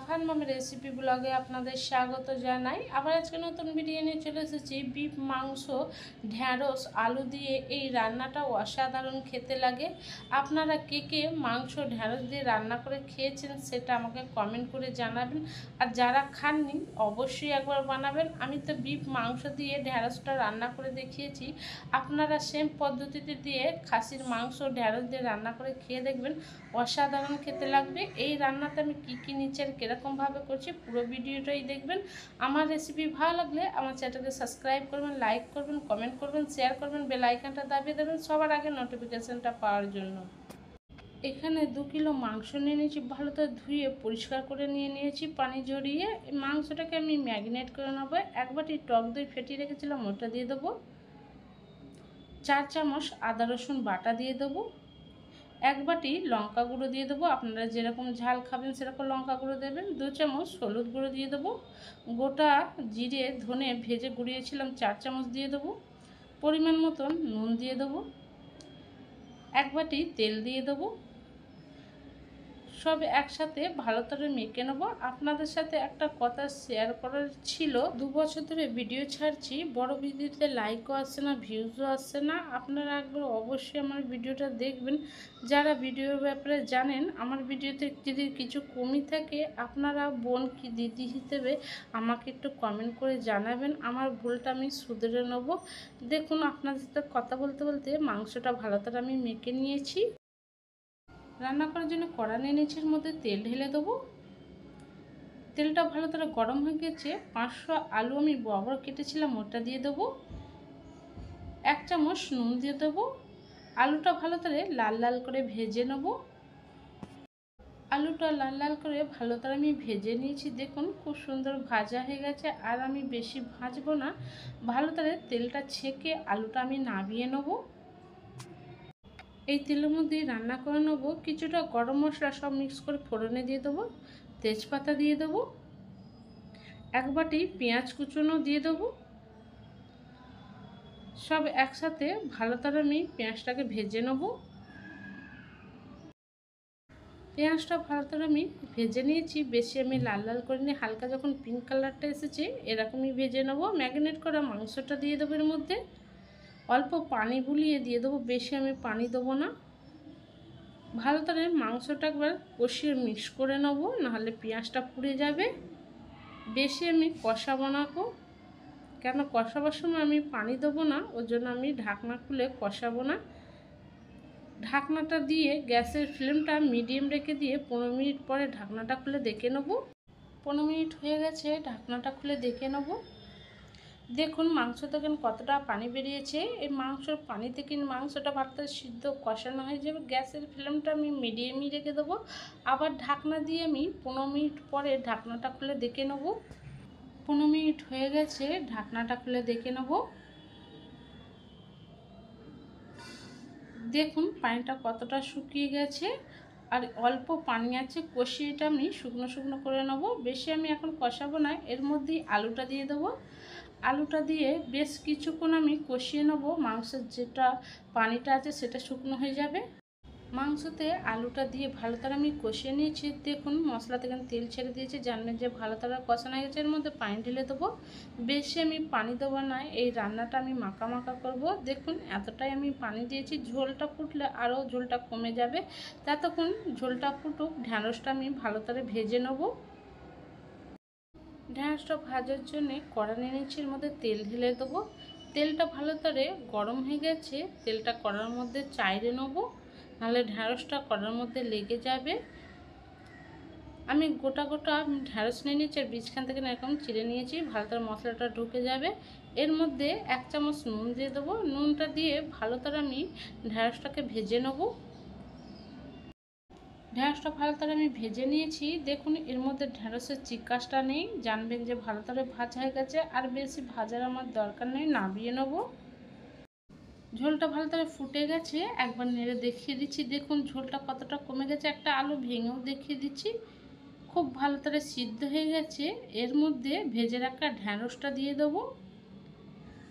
ফানমামি recipe ব্লগে আপনাদের স্বাগত জানাই। আবার আজকে নতুন ভিডিও নিয়ে চলে এসেছি। বিফ মাংস ঢ্যাঁড়স আলু দিয়ে এই রান্নাটা অসাধারণ খেতে লাগে। আপনারা কে কে মাংস ঢ্যাঁড়স দিয়ে রান্না করে খেয়েছেন সেটা আমাকে কমেন্ট করে জানাবেন। আর যারা খাননি অবশ্যই একবার বানাবেন। আমি তো বিফ মাংস দিয়ে ঢ্যাঁড়সটা রান্না করে দেখিয়েছি, আপনারা সেম পদ্ধতিতে দিয়ে খাসির মাংস ঢ্যাঁড়স দিয়ে রান্না করে খেয়ে দেখবেন, অসাধারণ খেতে লাগবে। এই রান্নাতে আমি কী নিচের কীরকমভাবে করছি পুরো ভিডিওটাই দেখবেন। আমার রেসিপি ভালো লাগলে আমার চ্যানেলকে সাবস্ক্রাইব করবেন, লাইক করবেন, কমেন্ট করবেন, শেয়ার করবেন, বেল আইকনটা দাবিয়ে দেবেন সবার আগে নোটিফিকেশানটা পাওয়ার জন্য। এখানে 2 কিলো মাংস নিয়ে নিয়েছি, ভালো করে ধুয়ে পরিষ্কার করে নিয়েছি পানি ঝরিয়ে। মাংসটাকে আমি ম্যারিনেট করে নেবো। 1 বাটি টক দই ফেটিয়ে রেখেছিলাম ওটা দিয়ে দেবো। 4 চামচ আদা রসুন বাটা দিয়ে দেবো। 1 বাটি লঙ্কা গুঁড়ো দিয়ে দেবো, আপনারা যেরকম ঝাল খাবেন সেরকম লঙ্কা গুঁড়ো দেবেন। 2 চামচ হলুদ গুঁড়ো দিয়ে দেবো। গোটা জিরে ধনে ভেজে গুঁড়িয়েছিলাম 4 চামচ দিয়ে দেবো। পরিমাণ মতন নুন দিয়ে দেবো। 1 বাটি তেল দিয়ে দেবো। সব একসাথে ভালো করে মেখে নেবো। আপনাদের সাথে একটা কথা শেয়ার করার ছিল, 2 বছর ধরে ভিডিও ছাড়ছি, বড় ভিডিওতে লাইকও আসছে না, ভিউজও আসছে না। আপনারা একবার অবশ্যই আমার ভিডিওটা দেখবেন। যারা ভিডিওর ব্যাপারে জানেন, আমার ভিডিওতে যদি কিছু কমই থাকে আপনারা বোন কি দিদি হিসেবে আমাকে একটু কমেন্ট করে জানাবেন, আমার ভুলটা আমি শুধরে নেব। দেখুন, আপনাদের সাথে কথা বলতে বলতে মাংসটা ভালো করে আমি মেখে নিয়েছি। রান্না করার জন্য কড়া নিয়ে নিয়েছি, এর মধ্যে তেল ঢেলে দেবো। তেলটা ভালো করে গরম হয়ে গেছে। 500 আলু আমি বড় কেটেছিলাম ওটা দিয়ে দেবো। 1 চামচ নুন দিয়ে দেবো। আলুটা ভালো করে লাল লাল করে ভেজে নেব। আলুটা লাল লাল করে ভালো করে আমি ভেজে নিয়েছি। দেখুন খুব সুন্দর ভাজা হয়ে গেছে। আর আমি বেশি ভাজবো না, ভালো করে তেলটা ছেঁকে আলুটা আমি নামিয়ে নেবো। এই তেলের মধ্যে রান্না করে নেবো। কিছুটা গরম মশলা সব মিক্স করে ফোড়নে দিয়ে দেবো। তেজপাতা দিয়ে দেবো। 1 বাটি পেঁয়াজ কুচনো দিয়ে দেবো। সব একসাথে ভালো করে আমি পেঁয়াজটাকে ভেজে নেব। পেঁয়াজটা ভালো করে আমি ভেজে নিয়েছি, বেশি আমি লাল লাল করে নিয়ে হালকা যখন পিঙ্ক কালারটা এসেছে এরকমই ভেজে নেব। ম্যারিনেট করা মাংসটা দিয়ে দেবো। এর মধ্যে অল্প পানি বুলিয়ে দিয়ে দেবো, বেশি আমি পানি দেবো না। ভালো করে মাংসটা একবার কষিয়ে মিক্স করে নেবো, নাহলে পেঁয়াজটা পুড়ে যাবে। বেশি আমি কষাবো না, কেন কষাবার সময় আমি পানি দেবো না, ওর জন্য আমি ঢাকনা খুলে কষাবো না। ঢাকনাটা দিয়ে গ্যাসের ফ্লেমটা মিডিয়াম রেখে দিয়ে 15 মিনিট পরে ঢাকনাটা খুলে দেখে নেব। 15 মিনিট হয়ে গেছে, ঢাকনাটা খুলে দেখে নেব। দেখুন মাংস থেকে কতটা পানি বেরিয়েছে। এই মাংসর পানি থেকে মাংসটা ভাতটা সিদ্ধ কষানো হয়ে যাবে। গ্যাসের ফ্লেমটা আমি মিডিয়ামই রেখে দেবো। আবার ঢাকনা দিয়ে আমি 15 মিনিট পরে ঢাকনাটা খুলে দেখে নেব। 15 মিনিট হয়ে গেছে, ঢাকনাটা খুলে দেখে নেব। দেখুন পানিটা কতটা শুকিয়ে গেছে আর অল্প পানি আছে। কষিয়েটা আমি শুকনো শুকনো করে নেব, বেশি আমি এখন কষাবো না। এর মধ্যেই আলুটা দিয়ে দেবো। আলুটা দিয়ে বেশ কিছুক্ষণ আমি কষিয়ে নেব। মাংসের যেটা পানিটা আছে সেটা শুকনো হয়ে যাবে। মাংসতে আলুটা দিয়ে ভালো করে আমি কষিয়ে নিয়েছি। দেখুন মশলা থেকে তেল ছেড়ে দিয়েছে, জানবেন যে ভালো করে কষানো হয়ে গেছে। এর মধ্যে পানি ঢেলে দেবো। বেশি আমি পানি দেবো না, এই রান্নাটা আমি মাখা মাখা করব। দেখুন এতটাই আমি পানি দিয়েছি। ঝোলটা ফুটলে আরও ঝোলটা কমে যাবে। ততক্ষণ ঝোলটা ফুটুক, ঢ্যাঁড়সটা আমি ভালো করে ভেজে নেব। ঢ্যাঁড়সটা ভাজার জন্যে কড়া নিয়ে নিচ্ছি, এর মধ্যে তেল ঢেলে দেবো। তেলটা ভালো করে গরম হয়ে গেছে, তেলটা কড়ার মধ্যে চাইড়ে নেবো, নাহলে ঢ্যাঁড়সটা কড়ার মধ্যে লেগে যাবে। আমি গোটা গোটা ঢ্যাঁড়স নিয়ে নিয়েছি আর বীজখান থেকে এরকম চিড়ে নিয়েছি, ভালো করে মশলাটা ঢুকে যাবে। এর মধ্যে 1 চামচ নুন দিয়ে দেবো। নুনটা দিয়ে ভালো করে আমি ঢ্যাঁড়সটাকে ভেজে নেব। ঢ্যাঁড়সটা ভালো করে আমি ভেজে নিয়েছি। দেখুন এর মধ্যে ঢ্যাঁড়সের চিকাসটা নেই, জানবেন যে ভালো করে ভাজা হয়ে গেছে। আর বেশি ভাজার আমার দরকার নেই, নামিয়ে নেব। ঝোলটা ভালো করে ফুটে গেছে, একবার নেড়ে দেখিয়ে দিচ্ছি। দেখুন ঝোলটা কতটা কমে গেছে, একটা আলু ভেঙেও দেখিয়ে দিচ্ছি। খুব ভালো করে সিদ্ধ হয়ে গেছে। এর মধ্যে ভেজে রাখা ঢ্যাঁড়সটা দিয়ে দেবো।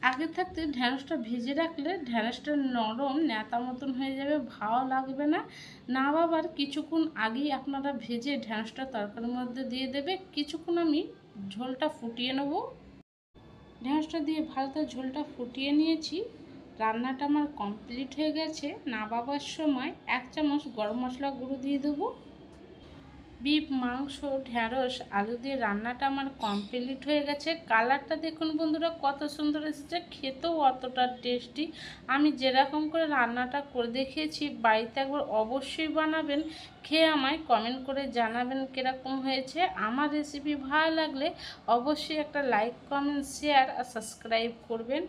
আগে থাকতে ঢ্যাঁড়সটা ভেজে রাখলে ঢ্যাঁড়সটা নরম ন্যাতা মতন হয়ে যাবে, ভালো লাগবে না। না বাবার কিছুক্ষণ আগেই আপনারা ভেজে ঢ্যাঁড়সটা তরকারির মধ্যে দিয়ে দেবে। কিছুক্ষণ আমি ঝোলটা ফুটিয়ে নেব। ঢ্যাঁড়সটা দিয়ে ভালো ঝোলটা ফুটিয়ে নিয়েছি। রান্নাটা আমার কমপ্লিট হয়ে গেছে। নামাবার সময় 1 চামচ গরম মশলা গুঁড়ো দিয়ে দেবো। বিফ মাংস ঢ্যাঁড়স আলু দিয়ে রান্নাটা আমার কমপ্লিট হয়ে গেছে। কালারটা দেখুন বন্ধুরা কত সুন্দর এসেছে, খেতেও অতটা টেস্টি। আমি যেরকম করে রান্নাটা করে দেখিয়েছি বাড়িতে একবার অবশ্যই বানাবেন, খেয়ে আমায় কমেন্ট করে জানাবেন কীরকম হয়েছে। আমার রেসিপি ভালো লাগলে অবশ্যই একটা লাইক, কমেন্ট, শেয়ার আর সাবস্ক্রাইব করবেন।